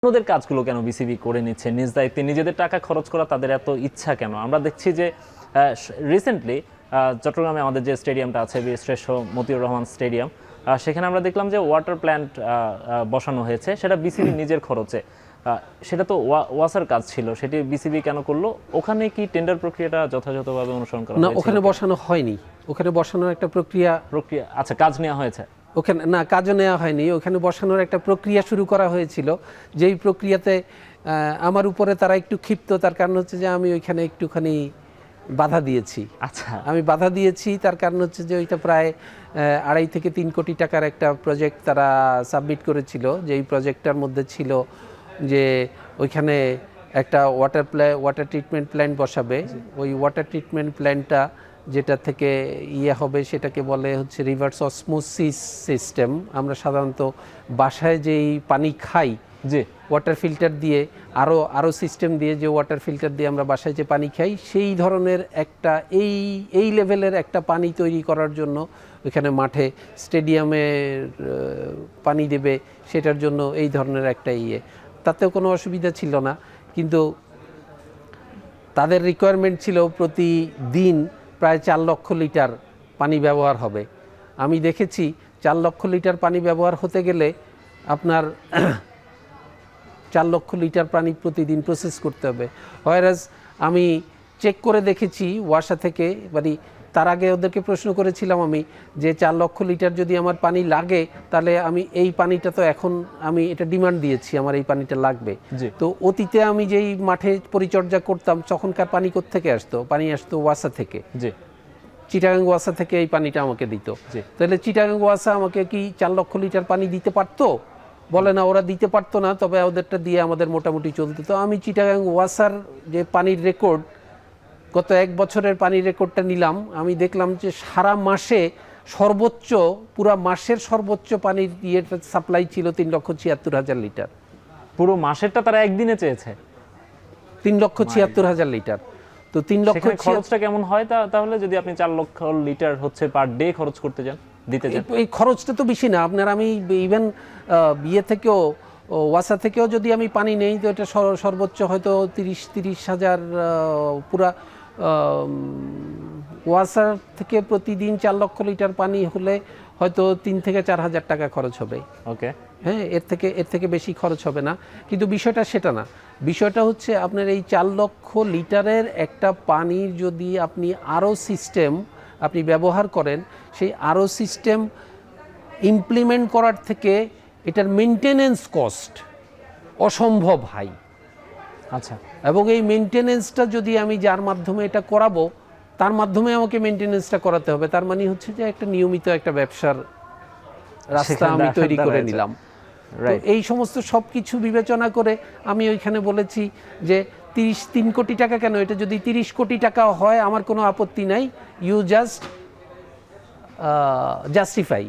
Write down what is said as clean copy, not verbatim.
অন্যদের কাজগুলো কেন বিসিবি করে নিচ্ছে নিজ দায়িত্বে? নিজেদের টাকা খরচ করা তাদের এত ইচ্ছা কেন? আমরা দেখছি যে রিসেন্টলি চট্টগ্রামে আমাদের যে স্টেডিয়ামটা আছে বীরশ্রেষ্ঠ মতিউর রহমান স্টেডিয়াম, সেখানে আমরা দেখলাম যে ওয়াটার প্ল্যান্ট বসানো হয়েছে, সেটা বিসিবি নিজের খরচে। সেটা তো ওয়াসার কাজ ছিল, সেটি বিসিবি কেন করলো? ওখানে কি টেন্ডার প্রক্রিয়াটা যথাযথভাবে অনুসরণ করা না? হয়েছিল? ওখানে বসানো হয়নি। ওখানে বসানোর একটা প্রক্রিয়া আচ্ছা, কাজ নেওয়া হয়েছে ওখানে? না, কাজও নেওয়া হয়নি। ওখানে বসানোর একটা প্রক্রিয়া শুরু করা হয়েছিল, যেই প্রক্রিয়াতে আমার উপরে তারা একটু ক্ষিপ্ত। তার কারণ হচ্ছে যে আমি ওইখানে একটুখানি বাধা দিয়েছি। আচ্ছা, আমি বাধা দিয়েছি, তার কারণ হচ্ছে যে ওইটা প্রায় 2.5 থেকে 3 কোটি টাকার একটা প্রজেক্ট তারা সাবমিট করেছিল। যেই প্রজেক্টটার মধ্যে ছিল যে ওইখানে একটা ওয়াটার ট্রিটমেন্ট প্ল্যান্ট বসাবে। ওই ওয়াটার ট্রিটমেন্ট প্ল্যান্টটা যেটা থেকে হবে সেটাকে বলে হচ্ছে রিভার্স অসমোসিস সিস্টেম। আমরা সাধারণত বাসায় যেই পানি খাই, জি, ওয়াটার ফিল্টার দিয়ে আরও সিস্টেম দিয়ে, যে ওয়াটার ফিল্টার দিয়ে আমরা বাসায় যে পানি খাই, সেই ধরনের একটা এই লেভেলের একটা পানি তৈরি করার জন্য ওইখানে মাঠে স্টেডিয়ামে পানি দেবে, সেটার জন্য এই ধরনের একটা তাতেও কোনো অসুবিধা ছিল না। কিন্তু তাদের রিকোয়ারমেন্ট ছিল প্রতিদিন প্রায় 4 লক্ষ লিটার পানি ব্যবহার হবে। আমি দেখেছি 4 লক্ষ লিটার পানি ব্যবহার হতে গেলে আপনার 4 লক্ষ লিটার পানি প্রতিদিন প্রসেস করতে হবে। হোয়ারাজ আমি চেক করে দেখেছি ওয়াসা থেকে, মানে তার আগে ওদেরকে প্রশ্ন করেছিলাম আমি যে 4 লক্ষ লিটার যদি আমার পানি লাগে, তাহলে আমি এই পানিটা তো এখন আমি এটা ডিমান্ড দিয়েছি, আমার এই পানিটা লাগবে। তো অতীতে আমি যেই মাঠে পরিচর্যা করতাম তখনকার পানি কোত্থেকে আসতো? পানি আসতো ওয়াসা থেকে, চিটাগাং ওয়াসা থেকে এই পানিটা আমাকে দিত। তাহলে চিটাগাং ওয়াসা আমাকে কি 4 লক্ষ লিটার পানি দিতে পারতো? বলে না, ওরা দিতে পারতো না, তবে ওদেরটা দিয়ে আমাদের মোটামুটি চলতো। তো আমি চিটাগাং ওয়াসার যে পানির রেকর্ড, গত 1 বছরের পানির রেকর্ডটা নিলাম। আমি দেখলাম যে সারা মাসে সর্বোচ্চ, পুরা মাসের সর্বোচ্চ পানির সাপ্লাই ছিল 3,76,000 লিটার। পুরো মাসেরটা তারা একদিনে চেয়েছে 3,76,000 লিটার। তো 3 লক্ষ খরচটা কেমন হয় তাহলে, যদি আপনি 4 লক্ষ লিটার হচ্ছে পার ডে খরচ করতে যান, দিতে যান? এই খরচটা তো বেশি না আপনার। আমি ইভেন বিয়ে থেকেও, ওয়াসা থেকেও যদি আমি পানি নেই, তো এটা সর্বোচ্চ হয়তো 30,000 পুরা ওয়াসার থেকে প্রতিদিন 4 লক্ষ লিটার পানি হলে হয়তো 3 থেকে 4,000 টাকা খরচ হবে। ওকে, হ্যাঁ, এর থেকে বেশি খরচ হবে না। কিন্তু বিষয়টা সেটা না। বিষয়টা হচ্ছে আপনার এই 4 লক্ষ লিটারের একটা পানির যদি আপনি আরও সিস্টেম আপনি ব্যবহার করেন, সেই আরও সিস্টেম ইমপ্লিমেন্ট করার থেকে এটার মেনটেনেন্স কস্ট অসম্ভব হাই। আচ্ছা, এবং এই মেনটেনেন্সটা যদি আমি যার মাধ্যমে এটা করাবো, তার মাধ্যমে আমাকে মেনটেনেন্সটা করাতে হবে। তার মানে হচ্ছে যে একটা নিয়মিত একটা ব্যবসার রাস্তা আমি তৈরি করে নিলাম। তো এই সমস্ত সব কিছু বিবেচনা করে আমি ওইখানে বলেছি যে 3 কোটি টাকা কেন, এটা যদি 30 কোটি টাকা হয় আমার কোনো আপত্তি নাই। You just justify.